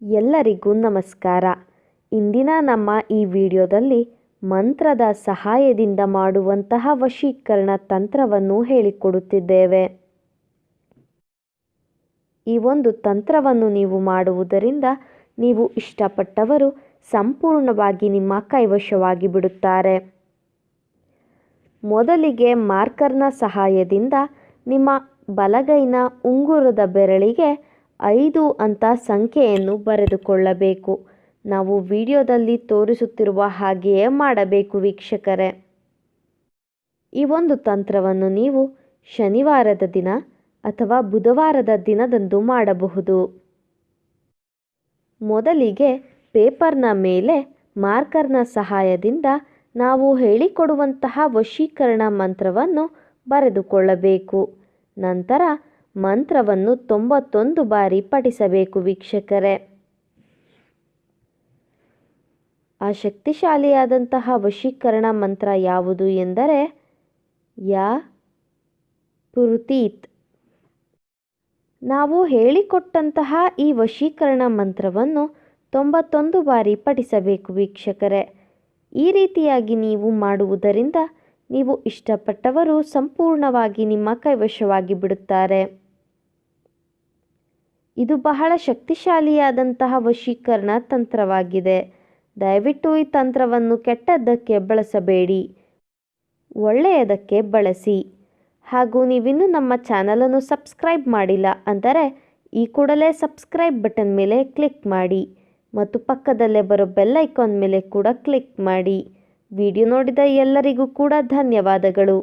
ಎಲ್ಲರಿಗೂ ನಮಸ್ಕಾರ. ಇಂದಿನ ನಮ್ಮ ಈ ವಿಡಿಯೋದಲ್ಲಿ ಮಂತ್ರದ ಸಹಾಯದಿಂದ ಮಾಡುವಂತಹ ವಶೀಕರಣ ತಂತ್ರವನ್ನು ಹೇಳಿಕೊಡುತ್ತಿದ್ದೇವೆ. ಈ ಒಂದು ತಂತ್ರವನ್ನು ನೀವು ಮಾಡುವುದರಿಂದ ನೀವು ಇಷ್ಟಪಟ್ಟವರು ಸಂಪೂರ್ಣವಾಗಿ ನಿಮ್ಮ ಕೈವಶವಾಗಿ ಬಿಡುತ್ತಾರೆ. ಮೊದಲಿಗೆ ಮಾರ್ಕರ್ನ ಸಹಾಯದಿಂದ ನಿಮ್ಮ ಬಲಗೈನ ಉಂಗುರದ ಬೆರಳಿಗೆ 5 ಅಂತ ಸಂಖ್ಯೆಯನ್ನು ಬರೆದುಕೊಳ್ಳಬೇಕು. ನಾವು ವಿಡಿಯೋದಲ್ಲಿ ತೋರಿಸುತ್ತಿರುವ ಹಾಗೆಯೇ ಮಾಡಬೇಕು ವೀಕ್ಷಕರೇ. ಈ ಒಂದು ತಂತ್ರವನ್ನು ನೀವು ಶನಿವಾರದ ದಿನ ಅಥವಾ ಬುಧವಾರದ ದಿನದಂದು ಮಾಡಬಹುದು. ಮೊದಲಿಗೆ ಪೇಪರ್ನ ಮೇಲೆ ಮಾರ್ಕರ್ನ ಸಹಾಯದಿಂದ ನಾವು ಹೇಳಿಕೊಡುವಂತಹ ವಶೀಕರಣ ಮಂತ್ರವನ್ನು ಬರೆದುಕೊಳ್ಳಬೇಕು. ನಂತರ ಮಂತ್ರವನ್ನು 91 ಬಾರಿ ಪಠಿಸಬೇಕು ವೀಕ್ಷಕರೇ. ಆ ಶಕ್ತಿಶಾಲಿಯಾದಂತಹ ವಶೀಕರಣ ಮಂತ್ರ ಯಾವುದು ಎಂದರೆ ಯಾ ಪುರುತೀತ್. ನಾವು ಹೇಳಿಕೊಟ್ಟಂತಹ ಈ ವಶೀಕರಣ ಮಂತ್ರವನ್ನು 91 ಬಾರಿ ಪಠಿಸಬೇಕು ವೀಕ್ಷಕರೇ. ಈ ರೀತಿಯಾಗಿ ನೀವು ಮಾಡುವುದರಿಂದ ನೀವು ಇಷ್ಟಪಟ್ಟವರು ಸಂಪೂರ್ಣವಾಗಿ ನಿಮ್ಮ ಕೈವಶವಾಗಿ ಬಿಡುತ್ತಾರೆ. ಇದು ಬಹಳ ಶಕ್ತಿಶಾಲಿಯಾದಂತಹ ವಶೀಕರಣ ತಂತ್ರವಾಗಿದೆ. ದಯವಿಟ್ಟು ಈ ತಂತ್ರವನ್ನು ಕೆಟ್ಟದ್ದಕ್ಕೆ ಬಳಸಬೇಡಿ, ಒಳ್ಳೆಯದಕ್ಕೆ ಬಳಸಿ. ಹಾಗೂ ನೀವಿನ್ನೂ ನಮ್ಮ ಚಾನಲನ್ನು ಸಬ್ಸ್ಕ್ರೈಬ್ ಮಾಡಿಲ್ಲ ಅಂದರೆ ಈ ಕೂಡಲೇ ಸಬ್ಸ್ಕ್ರೈಬ್ ಬಟನ್ ಮೇಲೆ ಕ್ಲಿಕ್ ಮಾಡಿ ಮತ್ತು ಪಕ್ಕದಲ್ಲೇ ಬರೋ ಬೆಲ್ ಐಕಾನ್ ಮೇಲೆ ಕೂಡ ಕ್ಲಿಕ್ ಮಾಡಿ. ವಿಡಿಯೋ ನೋಡಿದ ಎಲ್ಲರಿಗೂ ಕೂಡ ಧನ್ಯವಾದಗಳು.